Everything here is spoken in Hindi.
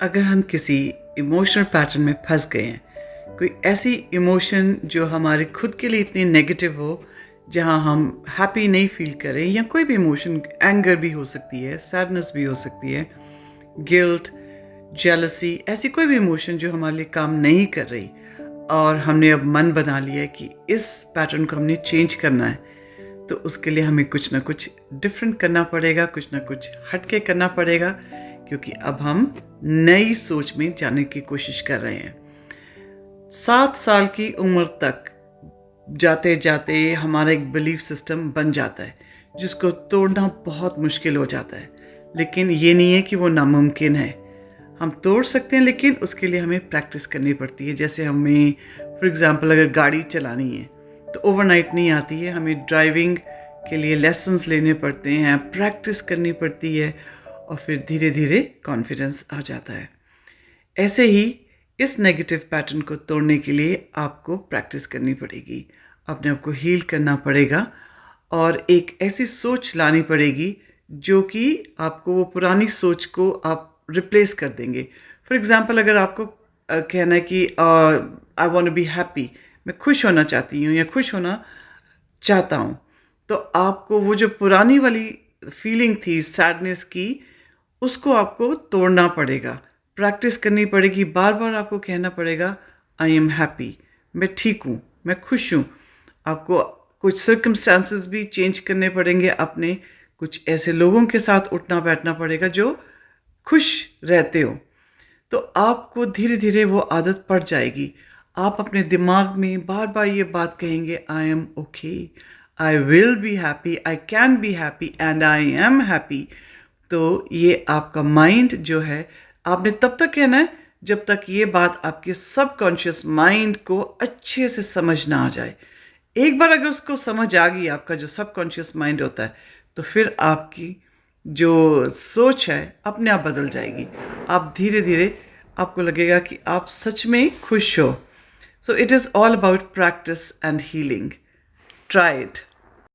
अगर हम किसी इमोशनल पैटर्न में फंस गए हैं, कोई ऐसी इमोशन जो हमारे खुद के लिए इतनी नेगेटिव हो, जहां हम हैप्पी नहीं फील करें, या कोई भी इमोशन, एंगर भी हो सकती है, सैडनेस भी हो सकती है, गिल्ट, जेलसी, ऐसी कोई भी इमोशन जो हमारे लिए काम नहीं कर रही, और हमने अब मन बना लिया है कि इस पैटर्न को हमने चेंज करना है, तो उसके लिए हमें कुछ ना कुछ डिफरेंट करना पड़ेगा, कुछ ना कुछ हटके करना पड़ेगा, क्योंकि अब हम नई सोच में जाने की कोशिश कर रहे हैं। 7 साल की उम्र तक जाते जाते हमारा एक बिलीफ सिस्टम बन जाता है, जिसको तोड़ना बहुत मुश्किल हो जाता है। लेकिन ये नहीं है कि वो नामुमकिन है, हम तोड़ सकते हैं, लेकिन उसके लिए हमें प्रैक्टिस करनी पड़ती है। जैसे हमें फॉर एग्ज़ाम्पल अगर गाड़ी चलानी है तो ओवरनाइट नहीं आती है, हमें ड्राइविंग के लिए लेसन्स लेने पड़ते हैं, प्रैक्टिस करनी पड़ती है, और फिर धीरे धीरे कॉन्फिडेंस आ जाता है। ऐसे ही इस नेगेटिव पैटर्न को तोड़ने के लिए आपको प्रैक्टिस करनी पड़ेगी, अपने आप को हील करना पड़ेगा, और एक ऐसी सोच लानी पड़ेगी जो कि आपको वो पुरानी सोच को आप रिप्लेस कर देंगे। फॉर एग्ज़ाम्पल अगर आपको कहना है कि I want to be happy, मैं खुश होना चाहती हूँ या खुश होना चाहता हूँ, तो आपको वो जो पुरानी वाली फीलिंग थी सैडनेस की, उसको आपको तोड़ना पड़ेगा, प्रैक्टिस करनी पड़ेगी, बार बार आपको कहना पड़ेगा आई एम हैप्पी, मैं ठीक हूँ, मैं खुश हूँ। आपको कुछ सर्कमस्टांसेस भी चेंज करने पड़ेंगे, अपने कुछ ऐसे लोगों के साथ उठना बैठना पड़ेगा जो खुश रहते हो, तो आपको धीरे धीरे वो आदत पड़ जाएगी। आप अपने दिमाग में बार बार ये बात कहेंगे, I am okay, I will be happy, I can be happy and I am happy. तो ये आपका माइंड जो है, आपने तब तक कहना है जब तक ये बात आपके सबकॉन्शियस माइंड को अच्छे से समझ ना आ जाए। एक बार अगर उसको समझ आ गई, आपका जो सबकॉन्शियस माइंड होता है, तो फिर आपकी जो सोच है अपने आप बदल जाएगी। आप धीरे धीरे आपको लगेगा कि आप सच में खुश हो। So it is all about practice and healing. Try it.